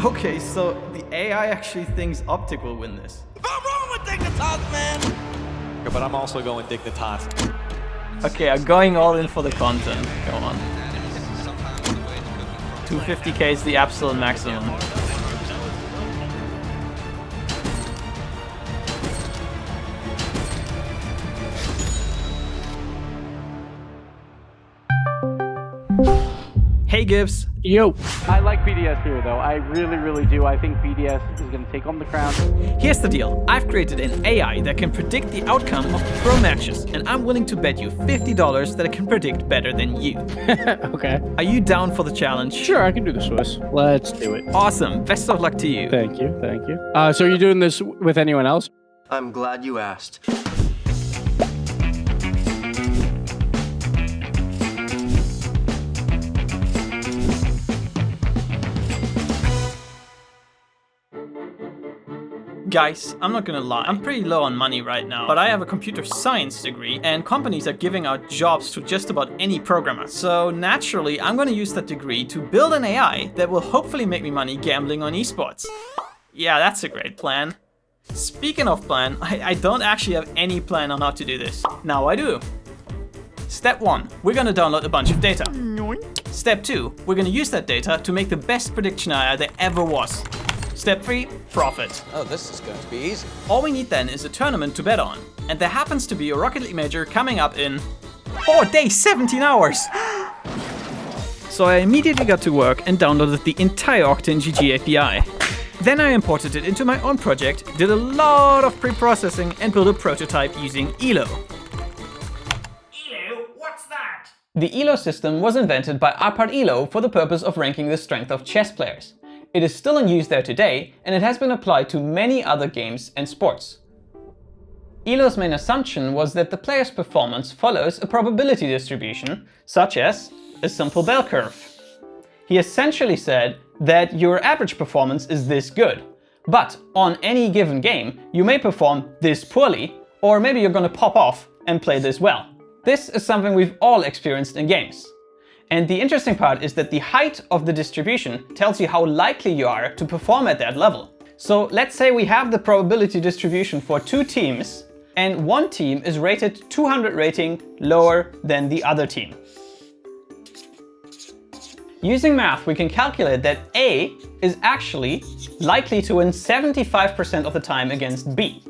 Okay, so the AI actually thinks Optic will win this. I'm wrong with Dignitas, man! But I'm also going Dignitas. Okay, I'm going all in for the content. Go on. 250k is the absolute maximum. Hey Gibbs. Yo. I like BDS here though. I really do. I think BDS is going to take home the crown. Here's the deal. I've created an AI that can predict the outcome of the pro matches, and I'm willing to bet you $50 that it can predict better than you. Okay. Are you down for the challenge? Sure, I can do the Swiss. Let's do it. Awesome. Best of luck to you. Thank you. So are you doing this with anyone else? I'm glad you asked. Guys, I'm not gonna lie, I'm pretty low on money right now, but I have a computer science degree and companies are giving out jobs to just about any programmer. So naturally, I'm gonna use that degree to build an AI that will hopefully make me money gambling on esports. Yeah, that's a great plan. Speaking of plan, I don't actually have any plan on how to do this. Now I do. Step 1, we're gonna download a bunch of data. Step 2, we're gonna use that data to make the best prediction AI there ever was. Step 3, profit. Oh, this is going to be easy. All we need then is a tournament to bet on. And there happens to be a Rocket League major coming up in 4 days, 17 hours. So I immediately got to work and downloaded the entire OctaneGG API. Then I imported it into my own project, did a lot of pre-processing and built a prototype using ELO. ELO? What's that? The ELO system was invented by Arpad ELO for the purpose of ranking the strength of chess players. It is still in use there today, and it has been applied to many other games and sports. ELO's main assumption was that the player's performance follows a probability distribution, such as a simple bell curve. He essentially said that your average performance is this good, but on any given game, you may perform this poorly, or maybe you're gonna pop off and play this well. This is something we've all experienced in games. And the interesting part is that the height of the distribution tells you how likely you are to perform at that level. So let's say we have the probability distribution for 2 teams, and one team is rated 200 rating lower than the other team. Using math, we can calculate that A is actually likely to win 75% of the time against B.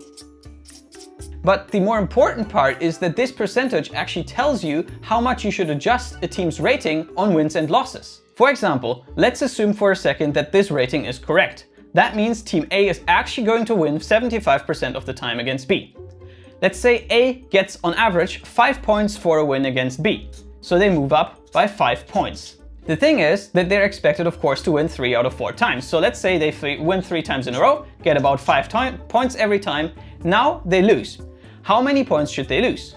But the more important part is that this percentage actually tells you how much you should adjust a team's rating on wins and losses. For example, let's assume for a second that this rating is correct. That means Team A is actually going to win 75% of the time against B. Let's say A gets on average 5 points for a win against B, so they move up by 5 points. The thing is that they're expected, of course, to win 3 out of 4 times. So let's say they win 3 times in a row, get about 5 points every time. Now they lose. How many points should they lose?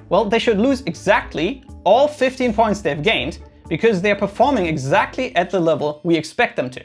Well, they should lose exactly all 15 points they've gained because they're performing exactly at the level we expect them to.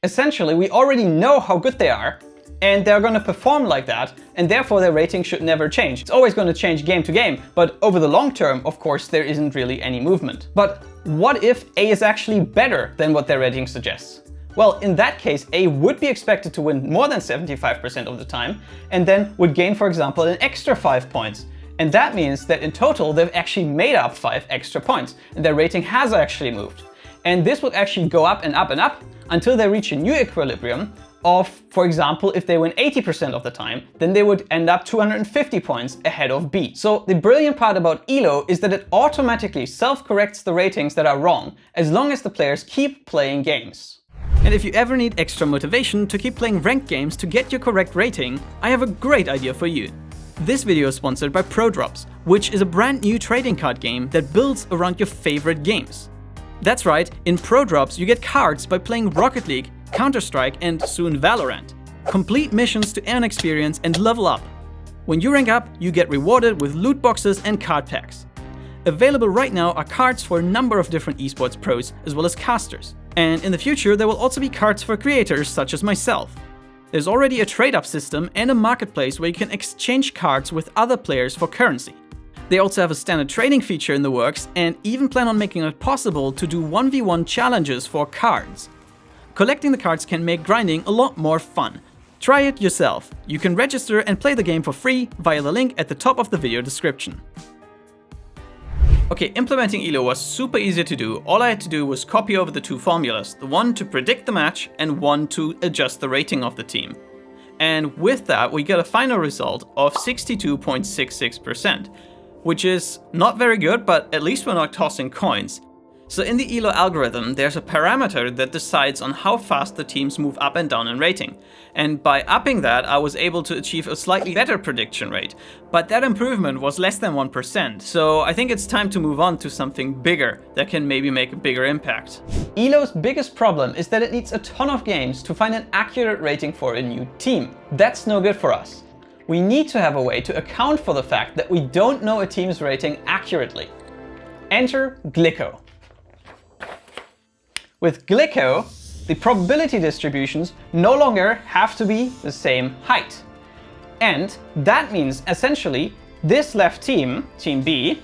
Essentially, we already know how good they are and they're going to perform like that, and therefore their rating should never change. It's always going to change game to game, but over the long term, of course, there isn't really any movement. But what if A is actually better than what their rating suggests? Well, in that case, A would be expected to win more than 75% of the time, and then would gain, for example, an extra 5 points. And that means that in total, they've actually made up 5 extra points, and their rating has actually moved. And this would actually go up and up and up until they reach a new equilibrium of, for example, if they win 80% of the time, then they would end up 250 points ahead of B. So the brilliant part about ELO is that it automatically self-corrects the ratings that are wrong, as long as the players keep playing games. And if you ever need extra motivation to keep playing ranked games to get your correct rating, I have a great idea for you. This video is sponsored by ProDrops, which is a brand new trading card game that builds around your favorite games. That's right, in ProDrops you get cards by playing Rocket League, Counter-Strike and soon Valorant. Complete missions to earn experience and level up. When you rank up, you get rewarded with loot boxes and card packs. Available right now are cards for a number of different esports pros as well as casters. And in the future there will also be cards for creators such as myself. There's already a trade-up system and a marketplace where you can exchange cards with other players for currency. They also have a standard trading feature in the works and even plan on making it possible to do 1v1 challenges for cards. Collecting the cards can make grinding a lot more fun. Try it yourself. You can register and play the game for free via the link at the top of the video description. Okay, implementing ELO was super easy to do. All I had to do was copy over the two formulas, the one to predict the match and one to adjust the rating of the team. And with that, we get a final result of 62.66%, which is not very good, but at least we're not tossing coins. So in the ELO algorithm, there's a parameter that decides on how fast the teams move up and down in rating. And by upping that, I was able to achieve a slightly better prediction rate. But that improvement was less than 1%. So I think it's time to move on to something bigger that can maybe make a bigger impact. ELO's biggest problem is that it needs a ton of games to find an accurate rating for a new team. That's no good for us. We need to have a way to account for the fact that we don't know a team's rating accurately. Enter Glicko. With Glicko, the probability distributions no longer have to be the same height. And that means essentially this left team, Team B,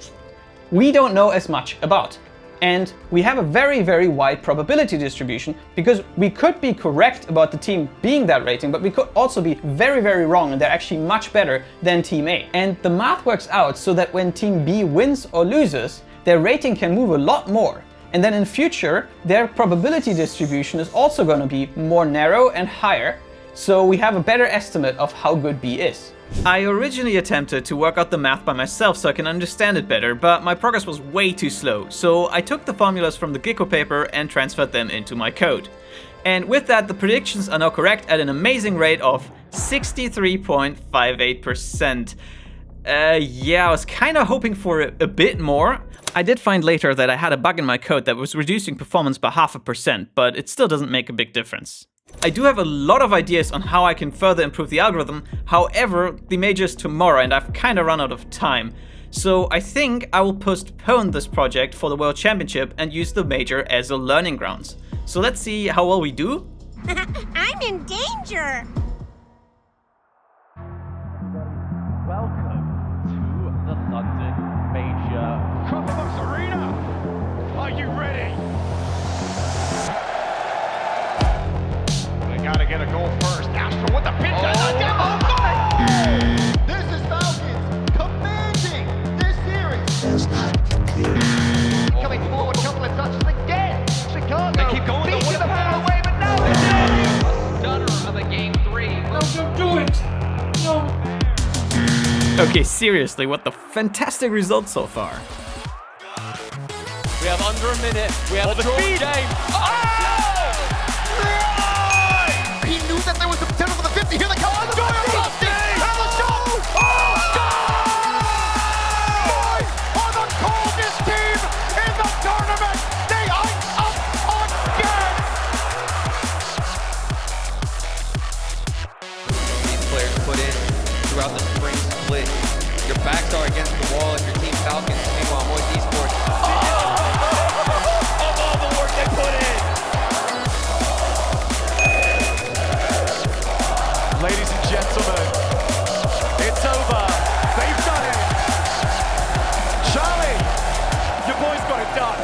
we don't know as much about. And we have a very, very wide probability distribution because we could be correct about the team being that rating, but we could also be very, very wrong and they're actually much better than Team A. And the math works out so that when Team B wins or loses, their rating can move a lot more. And then in future, their probability distribution is also going to be more narrow and higher, so we have a better estimate of how good B is. I originally attempted to work out the math by myself so I can understand it better, but my progress was way too slow, so I took the formulas from the Gecko paper and transferred them into my code. And with that, the predictions are now correct at an amazing rate of 63.58%. Yeah, I was kind of hoping for a bit more. I did find later that I had a bug in my code that was reducing performance by 0.5%, but it still doesn't make a big difference. I do have a lot of ideas on how I can further improve the algorithm, however, the major is tomorrow and I've kind of run out of time. So I think I will postpone this project for the World Championship and use the major as a learning grounds. So let's see how well we do. I'm in danger! Welcome to the London Major. Copperbox Arena! Are you ready? They gotta get a goal first. Astro with the pin down. Oh, This is Falcons commanding this series. coming forward, a couple of touches again. Chicago. They keep going. Beating the ball away, but no, it's Stunner of a game 3. Okay, seriously, what the fantastic results so far. We have under a minute. We have a draw game. He knew that there was the potential for the 50. Here they come. Oh, Doyle busting. And the shot. Oh, boy, are the coldest team in the tournament. They ice up again. These players put in throughout the spring split. Your backs are against the wall if your team Falcons. Meanwhile, On Esports. Of all the work they put in. Ladies and gentlemen, it's over. They've done it. Charlie, your boys got it done.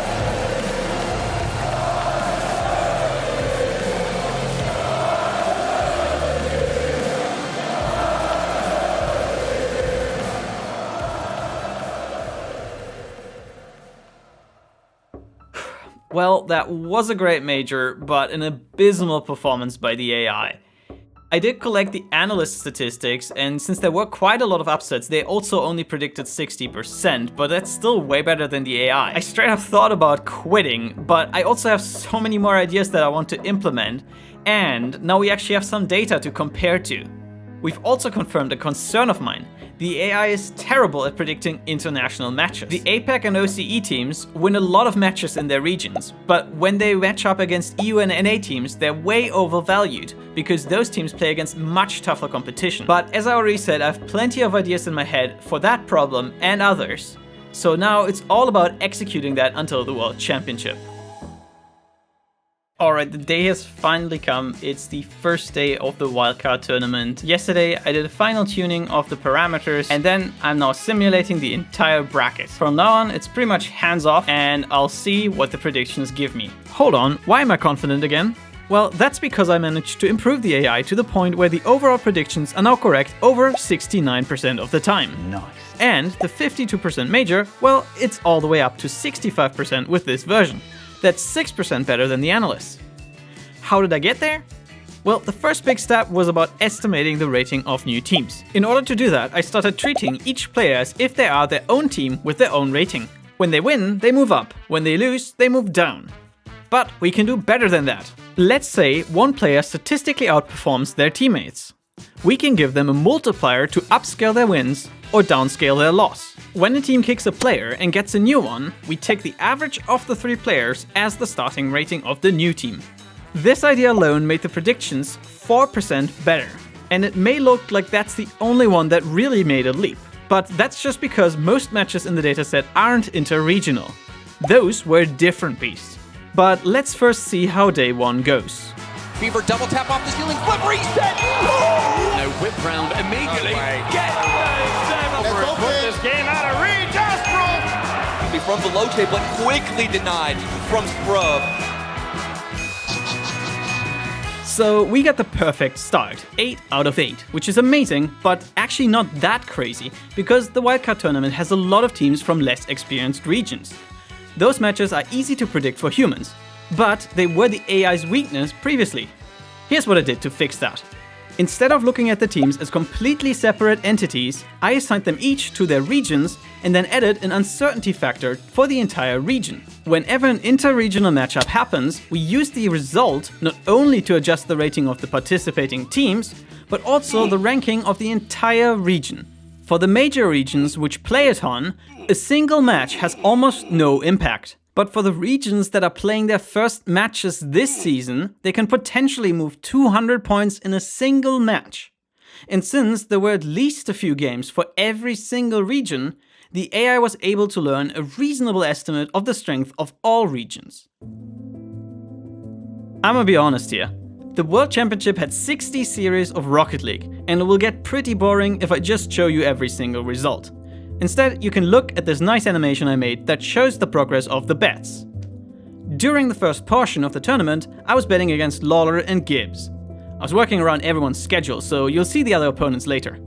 Well, that was a great major, but an abysmal performance by the AI. I did collect the Analysts statistics, and since there were quite a lot of upsets, they also only predicted 60%, but that's still way better than the AI. I straight up thought about quitting, but I also have so many more ideas that I want to implement, and now we actually have some data to compare to. We've also confirmed a concern of mine. The AI is terrible at predicting international matches. The APAC and OCE teams win a lot of matches in their regions, but when they match up against EU and NA teams, they're way overvalued, because those teams play against much tougher competition. But as I already said, I have plenty of ideas in my head for that problem and others. So now it's all about executing that until the World Championship. Alright, the day has finally come. It's the first day of the wildcard tournament. Yesterday I did a final tuning of the parameters and then I'm now simulating the entire bracket. From now on it's pretty much hands off and I'll see what the predictions give me. Hold on, why am I confident again? Well, that's because I managed to improve the AI to the point where the overall predictions are now correct over 69% of the time. Nice. And the 52% major, well, it's all the way up to 65% with this version. That's 6% better than the Analysts. How did I get there? Well, the first big step was about estimating the rating of new teams. In order to do that, I started treating each player as if they are their own team with their own rating. When they win, they move up. When they lose, they move down. But we can do better than that. Let's say one player statistically outperforms their teammates. We can give them a multiplier to upscale their wins or downscale their loss. When a team kicks a player and gets a new one, we take the average of the 3 players as the starting rating of the new team. This idea alone made the predictions 4% better. And it may look like that's the only one that really made a leap. But that's just because most matches in the dataset aren't inter-regional. Those were different beasts. But let's first see how day 1 goes. Fever double tap off the ceiling, flip reset! No whip round immediately. Put this game out of reach, Astral! From Veloce, but quickly denied from Scrub. So we got the perfect start, 8 out of 8, which is amazing, but actually not that crazy, because the wildcard tournament has a lot of teams from less experienced regions. Those matches are easy to predict for humans, but they were the AI's weakness previously. Here's what I did to fix that. Instead of looking at the teams as completely separate entities, I assigned them each to their regions and then added an uncertainty factor for the entire region. Whenever an inter-regional matchup happens, we use the result not only to adjust the rating of the participating teams, but also the ranking of the entire region. For the major regions which play a ton, a single match has almost no impact. But for the regions that are playing their first matches this season, they can potentially move 200 points in a single match. And since there were at least a few games for every single region, the AI was able to learn a reasonable estimate of the strength of all regions. I'ma be honest here. The World Championship had 60 series of Rocket League, and it will get pretty boring if I just show you every single result. Instead, you can look at this nice animation I made that shows the progress of the bets. During the first portion of the tournament, I was betting against Lawler and Gibbs. I was working around everyone's schedule, so you'll see the other opponents later.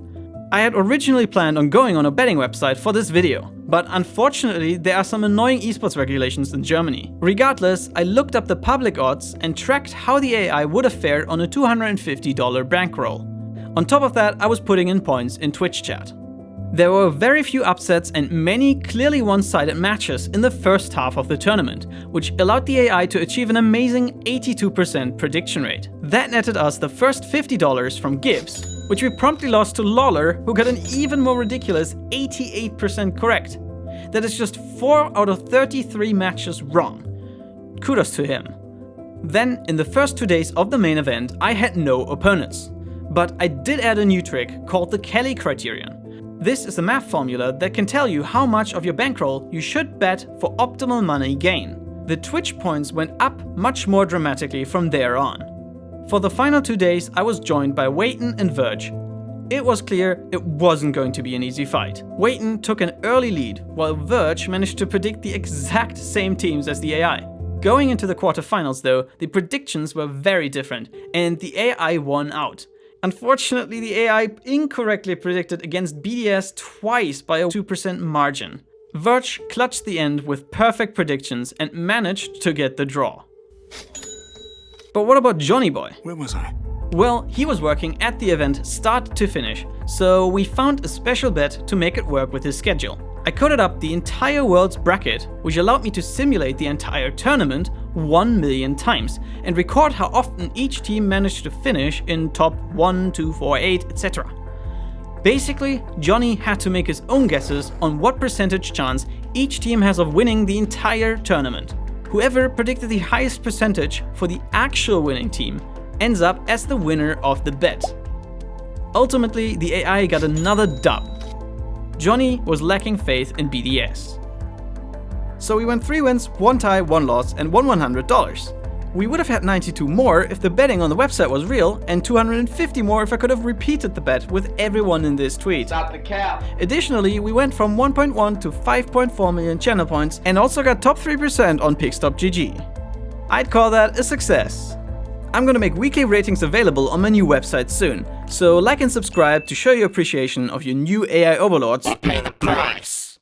I had originally planned on going on a betting website for this video, but unfortunately there are some annoying esports regulations in Germany. Regardless, I looked up the public odds and tracked how the AI would have fared on a $250 bankroll. On top of that, I was putting in points in Twitch chat. There were very few upsets and many clearly one-sided matches in the first half of the tournament, which allowed the AI to achieve an amazing 82% prediction rate. That netted us the first $50 from Gibbs, which we promptly lost to Lawler, who got an even more ridiculous 88% correct. That is just 4 out of 33 matches wrong. Kudos to him. Then, in the first 2 days of the main event, I had no opponents. But I did add a new trick called the Kelly criterion. This is a math formula that can tell you how much of your bankroll you should bet for optimal money gain. The Twitch points went up much more dramatically from there on. For the final 2 days, I was joined by Waiton and Verge. It was clear it wasn't going to be an easy fight. Waiton took an early lead, while Verge managed to predict the exact same teams as the AI. Going into the quarterfinals though, the predictions were very different, and the AI won out. Unfortunately, the AI incorrectly predicted against BDS twice by a 2% margin. Verge clutched the end with perfect predictions and managed to get the draw. But what about Johnny Boy? Where was I? Well, he was working at the event start to finish, so we found a special bet to make it work with his schedule. I coded up the entire world's bracket, which allowed me to simulate the entire tournament 1 million times and record how often each team managed to finish in top 1, 2, 4, 8, etc. Basically, Johnny had to make his own guesses on what percentage chance each team has of winning the entire tournament. Whoever predicted the highest percentage for the actual winning team ends up as the winner of the bet. Ultimately, the AI got another dub. Johnny was lacking faith in BDS. So we went 3 wins, 1 tie, 1 loss, and won $100. We would have had 92 more if the betting on the website was real, and 250 more if I could have repeated the bet with everyone in this tweet. Stop the cap. Additionally, we went from 1.1 to 5.4 million channel points and also got top 3% on PickStop.gg. I'd call that a success. I'm gonna make weekly ratings available on my new website soon, so like and subscribe to show your appreciation of your new AI overlords. Pay the price.